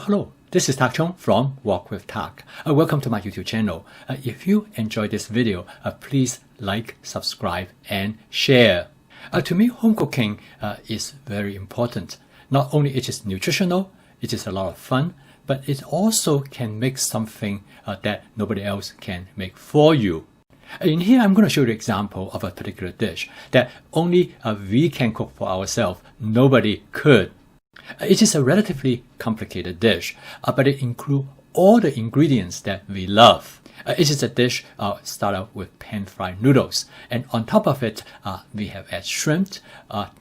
Hello, this is Tak Chung from Walk with Tak. Welcome to my YouTube channel. If you enjoyed this video, please like, subscribe, and share. To me, home cooking is very important. Not only it is nutritional, it is a lot of fun, but it also can make something that nobody else can make for you. In here, I'm going to show you an example of a particular dish that only we can cook for ourselves. Nobody could. It is a relatively complicated dish, but it includes all the ingredients that we love. It is a dish started out with pan-fried noodles, and on top of it, we have added shrimp,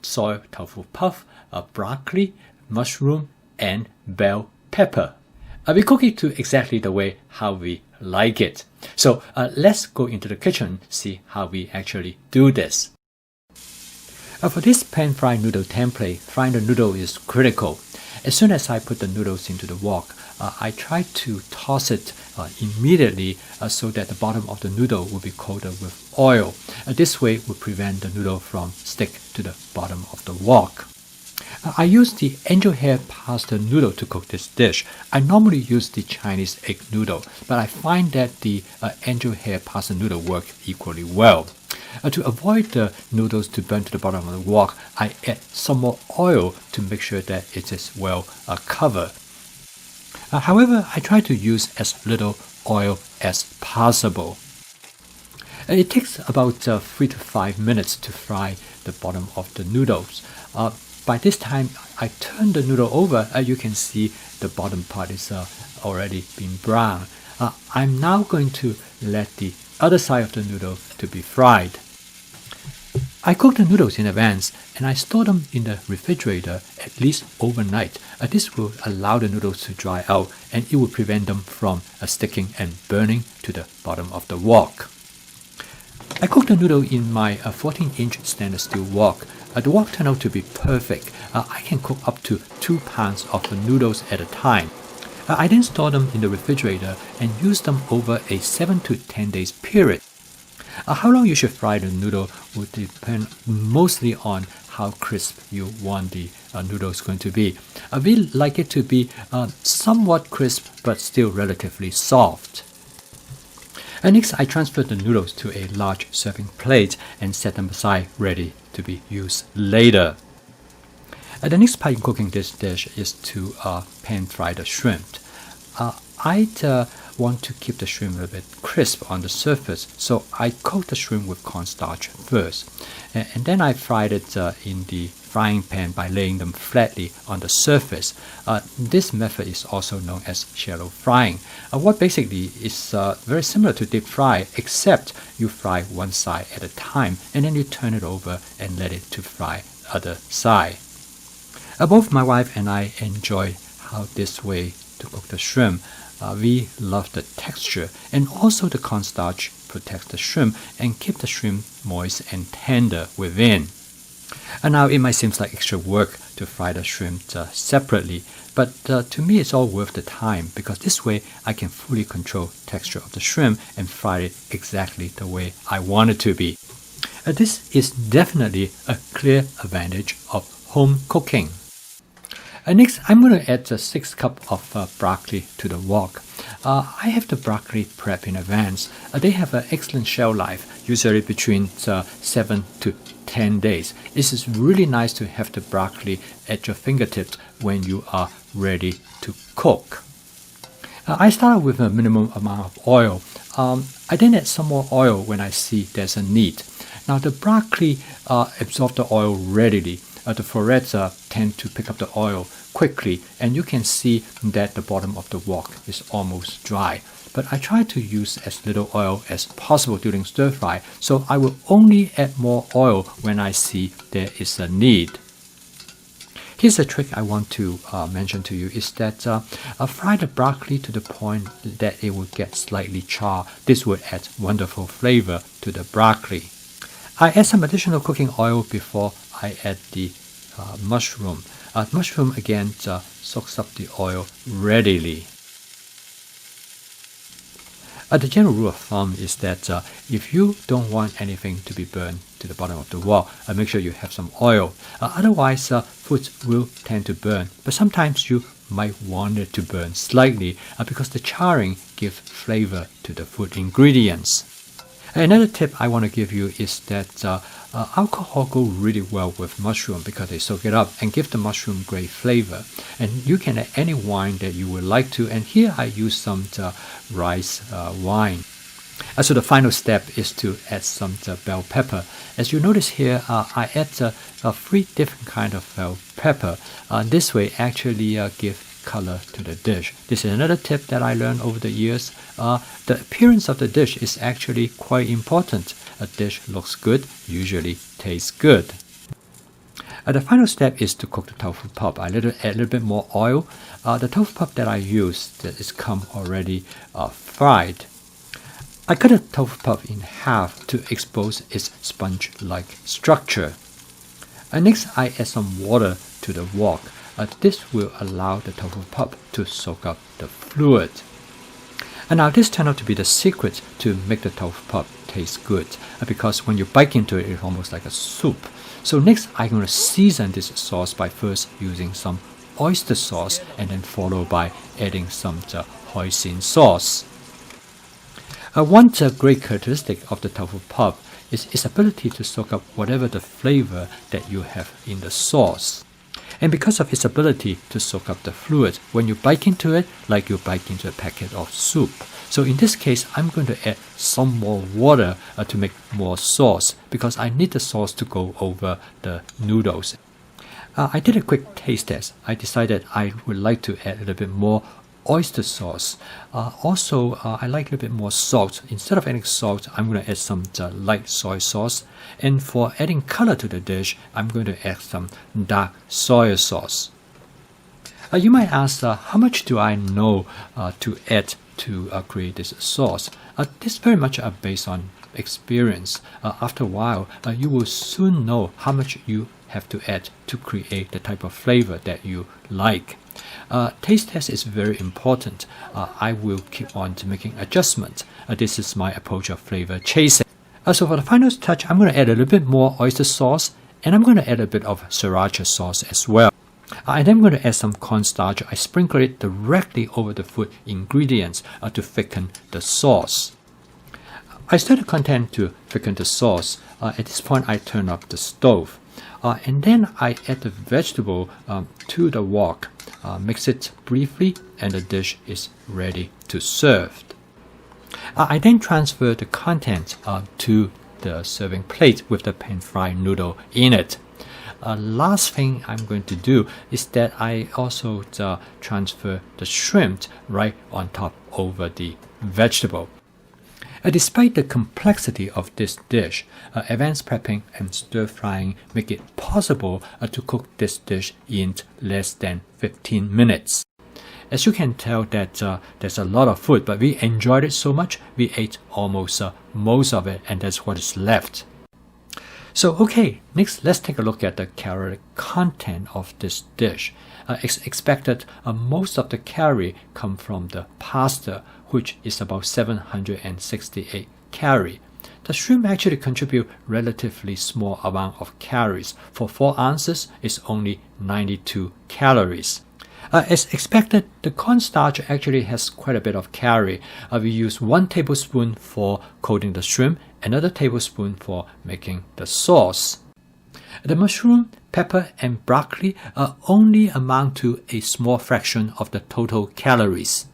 soy tofu puff, broccoli, mushroom, and bell pepper. We cook it to exactly the way how we like it. So let's go into the kitchen, see how we actually do this. For this pan-fried noodle template, frying the noodle is critical. As soon as I put the noodles into the wok, I try to toss it immediately so that the bottom of the noodle will be coated with oil. This way will prevent the noodle from stick to the bottom of the wok. I use the angel hair pasta noodle to cook this dish. I normally use the Chinese egg noodle, but I find that the angel hair pasta noodle work equally well. To avoid the noodles to burn to the bottom of the wok, I add some more oil to make sure that it is well covered. However, I try to use as little oil as possible. It takes about 3 to 5 minutes to fry the bottom of the noodles. By this time, I turn the noodle over. You can see the bottom part is already been brown. I'm now going to let the other side of the noodle to be fried. I cook the noodles in advance and I store them in the refrigerator at least overnight. This will allow the noodles to dry out and it will prevent them from sticking and burning to the bottom of the wok. I cook the noodle in my 14-inch stainless steel wok. The wok turned out to be perfect. I can cook up to 2 pounds of the noodles at a time. I then store them in the refrigerator and use them over a 7 to 10 days period. How long you should fry the noodle will depend mostly on how crisp you want the noodles going to be. We like it to be somewhat crisp but still relatively soft. Next, I transfer the noodles to a large serving plate and set them aside ready to be used later. The next part in cooking this dish is to pan-fry the shrimp. I'd want to keep the shrimp a little bit crisp on the surface, so I coat the shrimp with cornstarch first. And then I fried it in the frying pan by laying them flatly on the surface. This method is also known as shallow frying. What basically is very similar to deep fry, except you fry one side at a time and then you turn it over and let it to fry other side. Both my wife and I enjoy how this way to cook the shrimp. We love the texture, and also the cornstarch protects the shrimp and keep the shrimp moist and tender within. And now it might seem like extra work to fry the shrimp separately, but to me it's all worth the time because this way I can fully control the texture of the shrimp and fry it exactly the way I want it to be. This is definitely a clear advantage of home cooking. Next, I'm going to add 6 cups of broccoli to the wok. I have the broccoli prep in advance. They have an excellent shelf life, usually between 7 to 10 days. It is really nice to have the broccoli at your fingertips when you are ready to cook. I start with a minimum amount of oil. I then add some more oil when I see there's a need. Now the broccoli absorb the oil readily. The florets tend to pick up the oil quickly, and you can see that the bottom of the wok is almost dry. But I try to use as little oil as possible during stir fry, so I will only add more oil when I see there is a need. Here's a trick I want to mention to you is that fry the broccoli to the point that it will get slightly charred. This will add wonderful flavor to the broccoli. I add some additional cooking oil before I add the mushroom. Mushroom again soaks up the oil readily. The general rule of thumb is that if you don't want anything to be burned to the bottom of the wok, make sure you have some oil. Otherwise, food will tend to burn. But sometimes you might want it to burn slightly because the charring gives flavor to the food ingredients. Another tip I want to give you is that alcohol goes really well with mushroom because they soak it up and give the mushroom great flavor. And you can add any wine that you would like to. And here I use some rice wine. So the final step is to add some bell pepper. As you notice here, I add 3 different kinds of bell pepper. This way actually give color to the dish. This is another tip that I learned over the years. The appearance of the dish is actually quite important. A dish looks good, usually tastes good. The final step is to cook the tofu pup. I add a little bit more oil. The tofu pup that I use that is come already fried. I cut the tofu pup in half to expose its sponge-like structure. Next, I add some water to the wok. This will allow the tofu pup to soak up the fluid. And now this turned out to be the secret to make the tofu pup taste good because when you bite into it, it's almost like a soup. So next, I'm going to season this sauce by first using some oyster sauce and then followed by adding some hoisin sauce. One great characteristic of the tofu pup is its ability to soak up whatever the flavor that you have in the sauce. And because of its ability to soak up the fluid, when you bite into it, like you bite into a packet of soup. So in this case, I'm going to add some more water to make more sauce because I need the sauce to go over the noodles. I did a quick taste test. I decided I would like to add a little bit more oyster sauce. Also, I like a little bit more salt. Instead of adding salt, I'm going to add some light soy sauce. And for adding color to the dish, I'm going to add some dark soy sauce. You might ask, how much do I know to add to create this sauce? This very much based on experience. After a while, you will soon know how much you have to add to create the type of flavor that you like. Taste test is very important. I will keep on making adjustments. This is my approach of flavor chasing. So for the final touch, I'm going to add a little bit more oyster sauce and I'm going to add a bit of sriracha sauce as well. And then I'm going to add some cornstarch. I sprinkle it directly over the food ingredients to thicken the sauce. I stir the content to thicken the sauce. At this point, I turn up the stove. And then I add the vegetable to the wok, mix it briefly, and the dish is ready to serve. I then transfer the content to the serving plate with the pan-fried noodle in it. Last thing I'm going to do is that I also transfer the shrimp right on top over the vegetable. Despite the complexity of this dish, advanced prepping and stir-frying make it possible to cook this dish in less than 15 minutes. As you can tell that there's a lot of food, but we enjoyed it so much, we ate almost most of it, and that's what is left. So okay, next let's take a look at the calorie content of this dish. Expected most of the calorie come from the pasta, which is about 768 calories. The shrimp actually contribute relatively small amount of calories. For 4 ounces, it's only 92 calories. As expected, the cornstarch actually has quite a bit of calorie. We use 1 tablespoon for coating the shrimp, another tablespoon for making the sauce. The mushroom, pepper, and broccoli only amount to a small fraction of the total calories.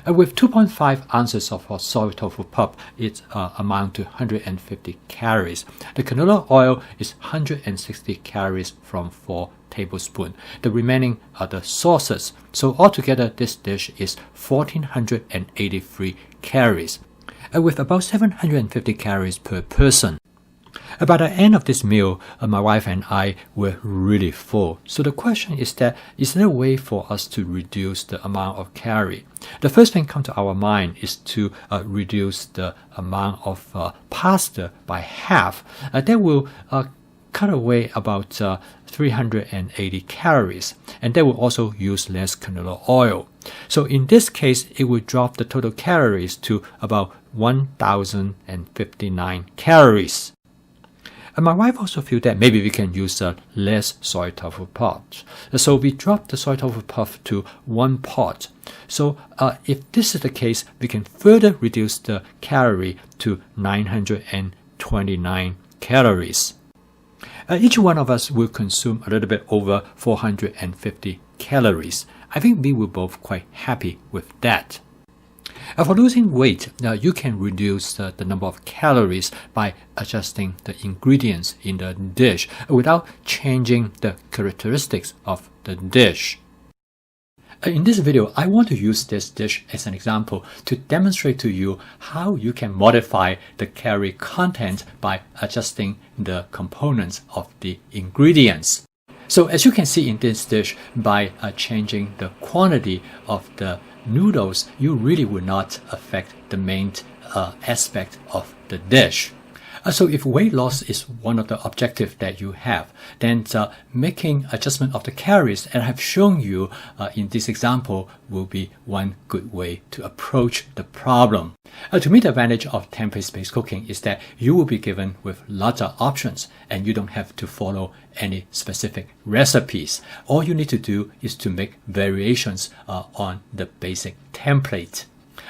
With 2.5 ounces of soy tofu pup, it amounts to 150 calories. The canola oil is 160 calories from 4 tablespoons. The remaining are the sauces. So altogether, this dish is 1,483 calories, with about 750 calories per person. By the end of this meal, my wife and I were really full. So the question is that, is there a way for us to reduce the amount of calorie? The first thing come to our mind is to reduce the amount of pasta by half. That will cut away about 380 calories, and they will also use less canola oil. So in this case, it will drop the total calories to about 1,059 calories. And my wife also feels that maybe we can use less soy tofu pot. So we dropped the soy tofu pot to 1 pot. So if this is the case, we can further reduce the calorie to 929 calories. Each one of us will consume a little bit over 450 calories. I think we were both quite happy with that. For losing weight, you can reduce the number of calories by adjusting the ingredients in the dish without changing the characteristics of the dish. In this video, I want to use this dish as an example to demonstrate to you how you can modify the calorie content by adjusting the components of the ingredients. So as you can see in this dish, by changing the quantity of the noodles, you really will not affect the main aspect of the dish. So if weight loss is one of the objectives that you have, then making adjustment of the calories, and I have shown you in this example, will be one good way to approach the problem. To me, the advantage of template-based cooking is that you will be given with lots of options and you don't have to follow any specific recipes. All you need to do is to make variations on the basic template.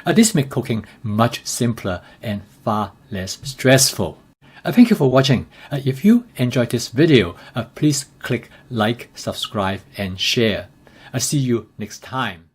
This makes cooking much simpler and far less stressful. Thank you for watching. If you enjoyed this video, please click like, subscribe, and share. I'll see you next time.